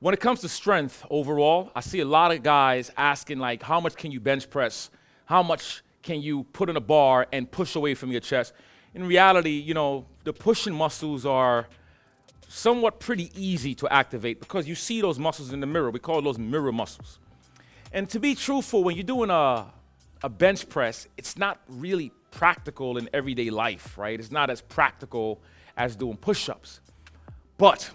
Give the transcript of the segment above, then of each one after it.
When it comes to strength overall, I see a lot of guys asking like, how much can you bench press? How much can you put in a bar and push away from your chest? In reality, the pushing muscles are somewhat pretty easy to activate because you see those muscles in the mirror. We call those mirror muscles. And to be truthful, when you're doing a bench press, it's not really practical in everyday life, right? It's not as practical as doing push-ups. But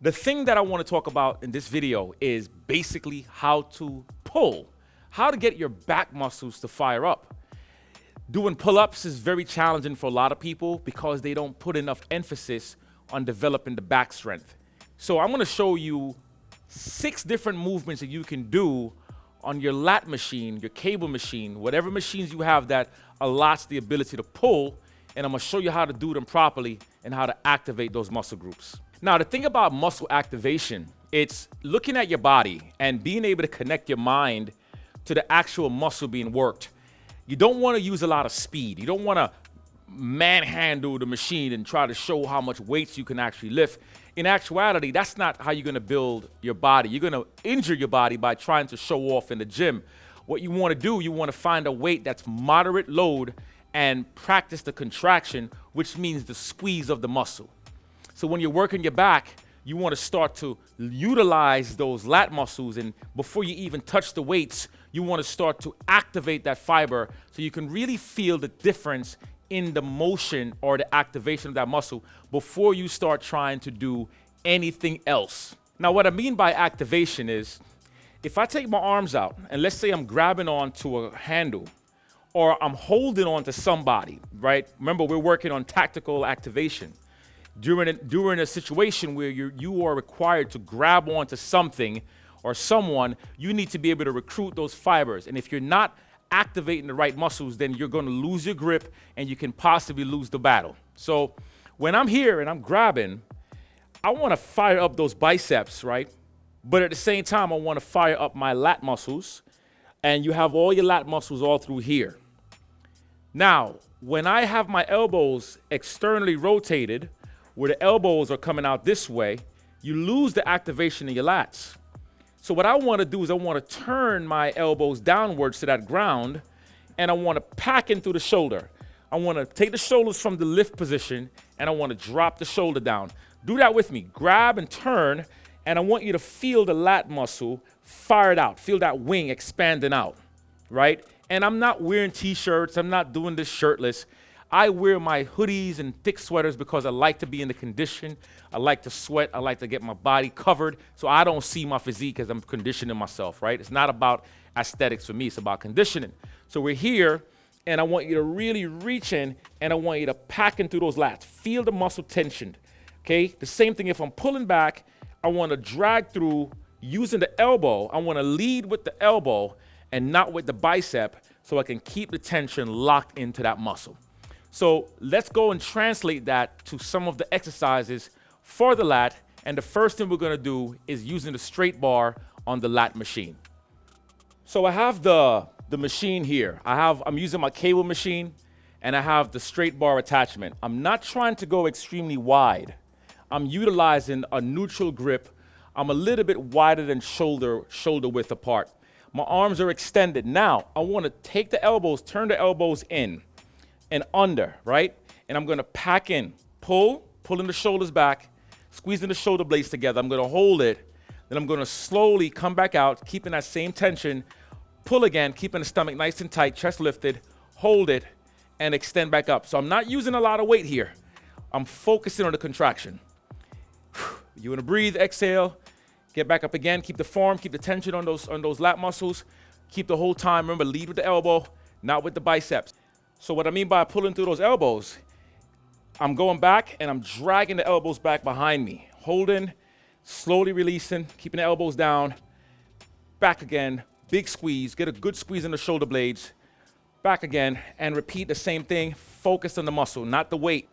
the thing that I want to talk about in this video is basically how to pull, how to get your back muscles to fire up. Doing pull-ups is very challenging for a lot of people because they don't put enough emphasis on developing the back strength. So I'm going to show you 6 different movements that you can do on your lat machine, your cable machine, whatever machines you have that allows the ability to pull, and I'm going to show you how to do them properly and how to activate those muscle groups. Now, the thing about muscle activation, it's looking at your body and being able to connect your mind to the actual muscle being worked. You don't want to use a lot of speed. You don't want to manhandle the machine and try to show how much weights you can actually lift. In actuality, that's not how you're going to build your body. You're going to injure your body by trying to show off in the gym. What you want to do, you want to find a weight that's moderate load and practice the contraction, which means the squeeze of the muscle. So when you're working your back, you want to start to utilize those lat muscles, and before you even touch the weights, you want to start to activate that fiber so you can really feel the difference in the motion or the activation of that muscle before you start trying to do anything else. Now, what I mean by activation is if I take my arms out and let's say I'm grabbing onto a handle or I'm holding on to somebody, right? Remember, we're working on tactical activation. During a situation where you are required to grab onto something or someone, you need to be able to recruit those fibers. And if you're not activating the right muscles, then you're going to lose your grip and you can possibly lose the battle. So when I'm here and I'm grabbing, I want to fire up those biceps, right? But at the same time, I want to fire up my lat muscles, and you have all your lat muscles all through here. Now, when I have my elbows externally rotated, where the elbows are coming out this way, you lose the activation in your lats. So what I want to do is I want to turn my elbows downwards to that ground, and I want to pack in through the shoulder. I want to take the shoulders from the lift position, and I want to drop the shoulder down. Do that with me. Grab and turn, and I want you to feel the lat muscle fire it out. Feel that wing expanding out, right? And I'm not wearing t-shirts. I'm not doing this shirtless. I wear my hoodies and thick sweaters because I like to be in the condition. I like to sweat. I like to get my body covered so I don't see my physique as I'm conditioning myself, right? It's not about aesthetics for me. It's about conditioning. So we're here, and I want you to really reach in, and I want you to pack in through those lats. Feel the muscle tension, okay? The same thing if I'm pulling back, I want to drag through using the elbow. I want to lead with the elbow and not with the bicep so I can keep the tension locked into that muscle. So let's go and translate that to some of the exercises for the lat. And the first thing we're going to do is using the straight bar on the lat machine. So I have the machine here. I'm using my cable machine, and I have the straight bar attachment. I'm not trying to go extremely wide. I'm utilizing a neutral grip. I'm a little bit wider than shoulder width apart. My arms are extended. Now, I want to take the elbows, turn the elbows in and under, right? And I'm gonna pack in, pulling the shoulders back, squeezing the shoulder blades together. I'm gonna hold it, then I'm gonna slowly come back out, keeping that same tension, pull again, keeping the stomach nice and tight, chest lifted, hold it, and extend back up. So I'm not using a lot of weight here. I'm focusing on the contraction. You wanna breathe, exhale, get back up again, keep the form, keep the tension on those lat muscles, keep the whole time. Remember, lead with the elbow, not with the biceps. So what I mean by pulling through those elbows, I'm going back and I'm dragging the elbows back behind me, holding, slowly releasing, keeping the elbows down, back again, big squeeze, get a good squeeze in the shoulder blades, back again, and repeat the same thing, focus on the muscle, not the weight.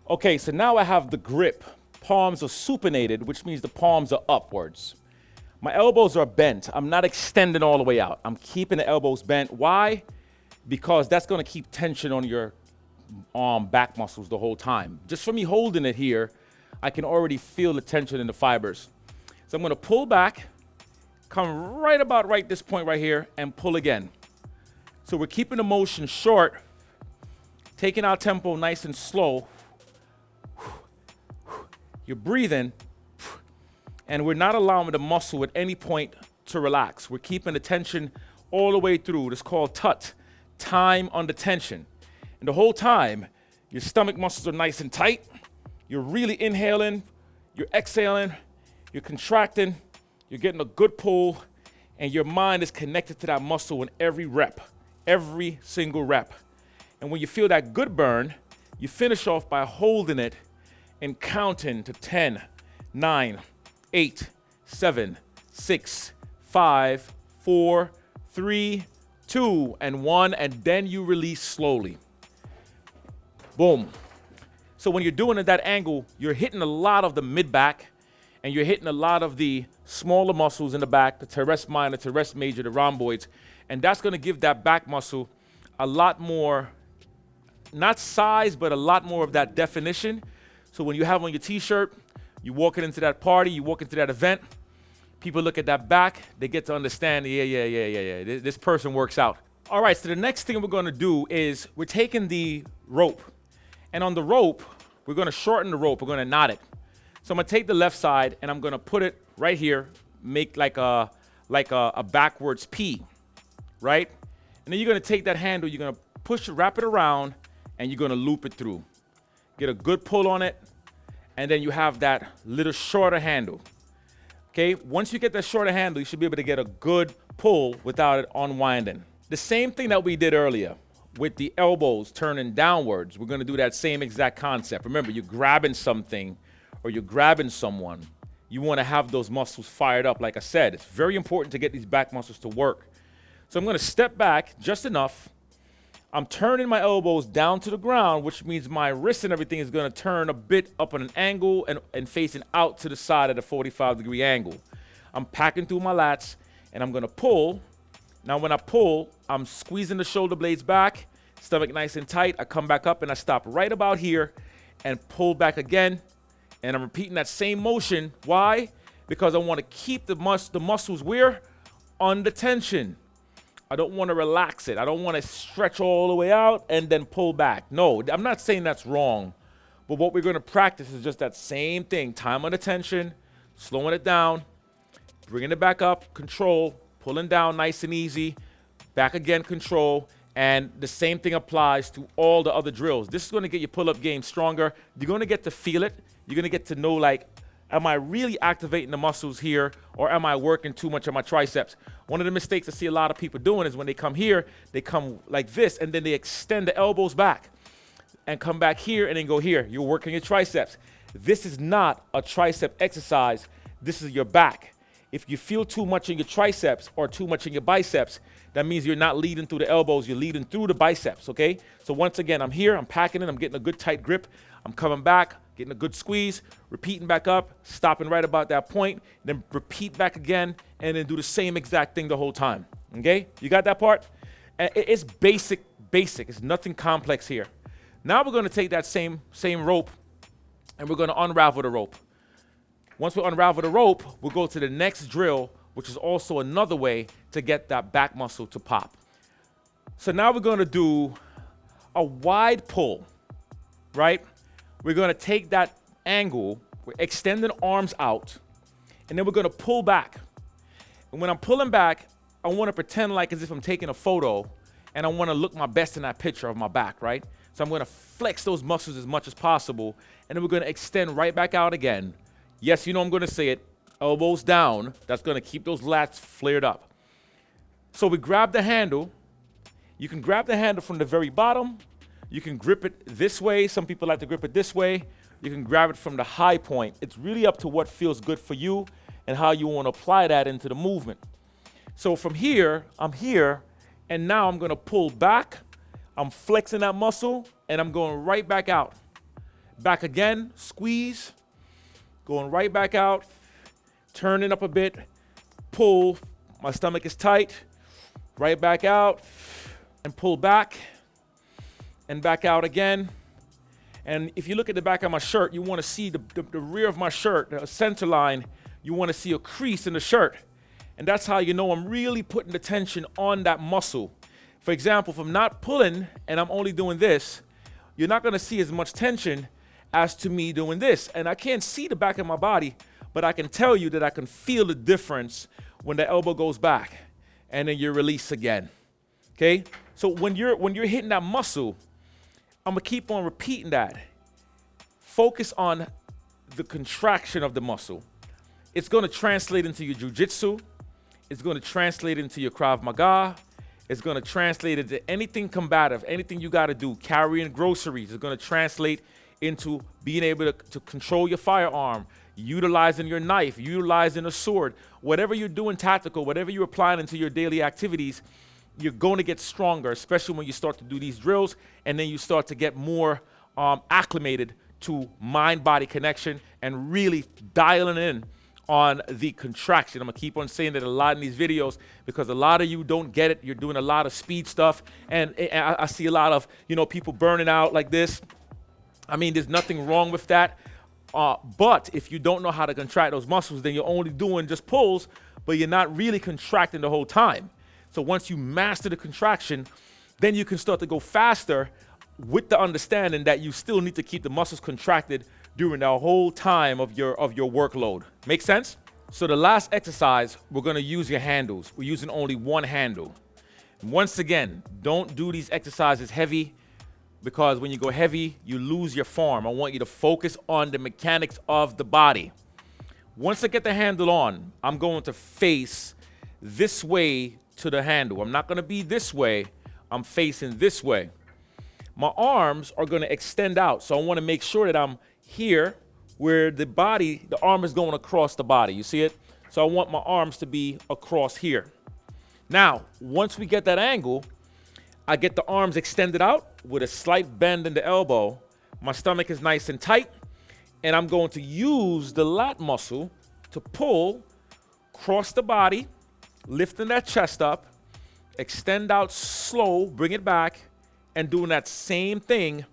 Okay, so now I have the grip. Palms are supinated, which means the palms are upwards. My elbows are bent. I'm not extending all the way out. I'm keeping the elbows bent. Why? Because that's going to keep tension on your arm back muscles the whole time. Just from me holding it here, I can already feel the tension in the fibers. So I'm gonna pull back, come right about right this point right here, and pull again. So we're keeping the motion short, taking our tempo nice and slow. You're breathing, and we're not allowing the muscle at any point to relax. We're keeping the tension all the way through. It's called TUT, time under tension. And the whole time, your stomach muscles are nice and tight. You're really inhaling, you're exhaling, you're contracting, you're getting a good pull, and your mind is connected to that muscle in every rep, every single rep. And when you feel that good burn, you finish off by holding it and counting to 10, 9, 8, 7, 6, 5, 4, 3, 2, and 1, and then you release slowly. Boom. So when you're doing it at that angle, you're hitting a lot of the mid-back, and you're hitting a lot of the smaller muscles in the back, the teres minor, teres major, the rhomboids, and that's gonna give that back muscle a lot more, not size, but a lot more of that definition. So when you have on your t-shirt, you walking into that party, you walk into that event, people look at that back, they get to understand, yeah, this person works out. All right, so the next thing we're gonna do is we're taking the rope, and on the rope, we're gonna shorten the rope, we're gonna knot it. So I'm gonna take the left side and I'm gonna put it right here, make like a backwards P, right? And then you're gonna take that handle, you're gonna push it, wrap it around, and you're gonna loop it through. Get a good pull on it, and then you have that little shorter handle. Okay, once you get that shorter handle, you should be able to get a good pull without it unwinding. The same thing that we did earlier with the elbows turning downwards, we're gonna do that same exact concept. Remember, you're grabbing something or you're grabbing someone. You wanna have those muscles fired up. Like I said, it's very important to get these back muscles to work. So I'm gonna step back just enough. I'm turning my elbows down to the ground, which means my wrist and everything is gonna turn a bit up on an angle and facing out to the side at a 45-degree angle. I'm packing through my lats and I'm gonna pull. Now when I pull, I'm squeezing the shoulder blades back, stomach nice and tight. I come back up and I stop right about here and pull back again. And I'm repeating that same motion. Why? Because I wanna keep the muscles where? Under tension. I don't want to relax it. I don't want to stretch all the way out and then pull back. No, I'm not saying that's wrong. But what we're going to practice is just that same thing. Time under tension, slowing it down, bringing it back up, control, pulling down nice and easy, back again, control. And the same thing applies to all the other drills. This is going to get your pull-up game stronger. You're going to get to feel it. You're going to get to know, like, am I really activating the muscles here, or am I working too much on my triceps? One of the mistakes I see a lot of people doing is when they come here, they come like this, and then they extend the elbows back and come back here and then go here. You're working your triceps. This is not a tricep exercise. This is your back. If you feel too much in your triceps or too much in your biceps, that means you're not leading through the elbows, you're leading through the biceps, okay? So once again, I'm here, I'm packing it, I'm getting a good tight grip, I'm coming back, getting a good squeeze, repeating back up, stopping right about that point, then repeat back again, and then do the same exact thing the whole time, okay? You got that part? And it's basic, it's nothing complex here. Now we're gonna take that same rope, and we're gonna unravel the rope. Once we unravel the rope, we'll go to the next drill, which is also another way to get that back muscle to pop. So now we're gonna do a wide pull, right? We're gonna take that angle, we're extending arms out, and then we're gonna pull back. And when I'm pulling back, I wanna pretend like as if I'm taking a photo, and I wanna look my best in that picture of my back, right? So I'm gonna flex those muscles as much as possible, and then we're gonna extend right back out again. Yes, you know I'm gonna say it, elbows down. That's gonna keep those lats flared up. So we grab the handle. You can grab the handle from the very bottom. You can grip it this way. Some people like to grip it this way. You can grab it from the high point. It's really up to what feels good for you and how you want to apply that into the movement. So from here, I'm here, and now I'm gonna pull back. I'm flexing that muscle, and I'm going right back out. Back again, squeeze, going right back out, turning up a bit, pull, my stomach is tight, right back out, and pull back, and back out again. And if you look at the back of my shirt, you want to see the rear of my shirt, the center line, you want to see a crease in the shirt. And that's how you know I'm really putting the tension on that muscle. For example, if I'm not pulling and I'm only doing this, you're not going to see as much tension as to me doing this. And I can't see the back of my body, but I can tell you that I can feel the difference when the elbow goes back and then you release again. Okay? So when you're hitting that muscle, I'm going to keep on repeating that. Focus on the contraction of the muscle. It's going to translate into your jiu-jitsu. It's going to translate into your Krav Maga. It's going to translate into anything combative, anything you got to do, carrying groceries. It's going to translate into being able to control your firearm, utilizing your knife, utilizing a sword. Whatever you're doing tactical, whatever you're applying into your daily activities, you're going to get stronger, especially when you start to do these drills, and then you start to get more acclimated to mind-body connection and really dialing in on the contraction. I'm gonna keep on saying that a lot in these videos because a lot of you don't get it. You're doing a lot of speed stuff, and I see a lot of people burning out like this. I mean, there's nothing wrong with that, but if you don't know how to contract those muscles, then you're only doing just pulls, but you're not really contracting the whole time. So once you master the contraction, then you can start to go faster with the understanding that you still need to keep the muscles contracted during the whole time of your workload. Make sense? So the last exercise, we're gonna use your handles. We're using only one handle. Once again, don't do these exercises heavy because when you go heavy, you lose your form. I want you to focus on the mechanics of the body. Once I get the handle on, I'm going to face this way to the handle. I'm not gonna be this way, I'm facing this way. My arms are gonna extend out, so I wanna make sure that I'm here where the arm is going across the body. You see it? So I want my arms to be across here. Now, once we get that angle, I get the arms extended out with a slight bend in the elbow. My stomach is nice and tight, and I'm going to use the lat muscle to pull across the body, lifting that chest up, extend out slow, bring it back, and doing that same thing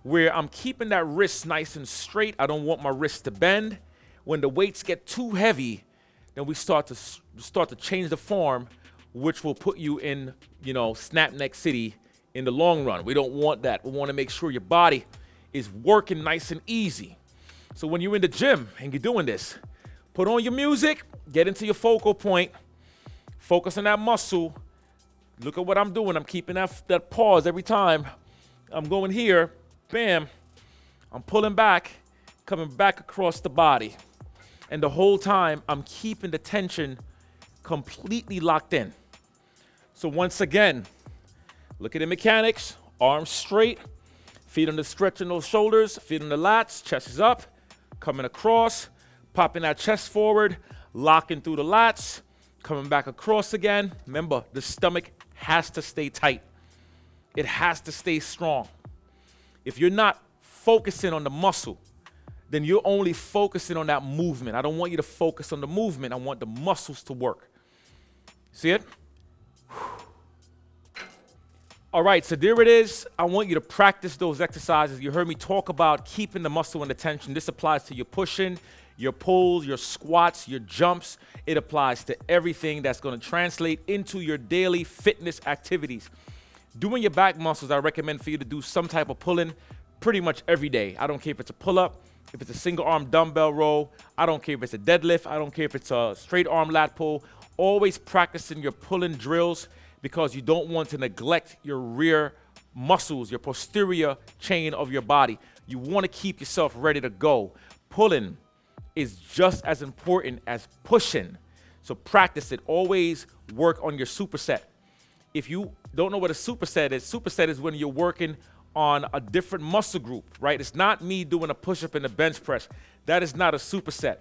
where I'm keeping that wrist nice and straight. I don't want my wrist to bend. When the weights get too heavy, then we start to change the form, which will put you in, snap neck city in the long run. We don't want that. We want to make sure your body is working nice and easy. So when you're in the gym and you're doing this, put on your music, get into your focal point, focus on that muscle. Look at what I'm doing. I'm keeping that pause every time. I'm going here, bam. I'm pulling back, coming back across the body. And the whole time, I'm keeping the tension completely locked in. So once again, look at the mechanics. Arms straight, feet on the stretch in those shoulders, feet on the lats, chest is up, coming across, popping that chest forward, locking through the lats, coming back across again. Remember, the stomach has to stay tight. It has to stay strong. If you're not focusing on the muscle, then you're only focusing on that movement. I don't want you to focus on the movement. I want the muscles to work. See it? All right, so there it is. I want you to practice those exercises. You heard me talk about keeping the muscle in the tension. This applies to your pushing, your pulls, your squats, your jumps. It applies to everything that's going to translate into your daily fitness activities. Doing your back muscles, I recommend for you to do some type of pulling pretty much every day. I don't care if it's a pull-up, if it's a single arm dumbbell row. I don't care if it's a deadlift. I don't care if it's a straight arm lat pull. Always practicing your pulling drills because you don't want to neglect your rear muscles, your posterior chain of your body. You want to keep yourself ready to go. Pulling is just as important as pushing. So practice it. Always work on your superset. If you don't know what a superset is when you're working on a different muscle group, right? It's not me doing a push-up and a bench press. That is not a superset.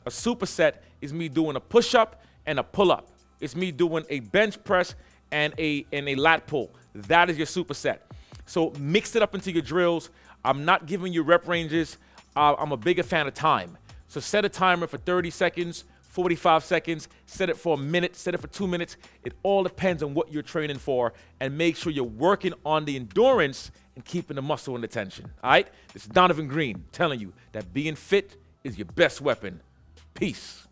A superset is me doing a push-up and a pull-up. It's me doing a bench press and a lat pull. That is your superset. So mix it up into your drills. I'm not giving you rep ranges. I'm a bigger fan of time. So set a timer for 30 seconds, 45 seconds, set it for a minute, set it for 2 minutes. It all depends on what you're training for, and make sure you're working on the endurance and keeping the muscle in the tension. All right? This is Donovan Green telling you that being fit is your best weapon. Peace. Peace.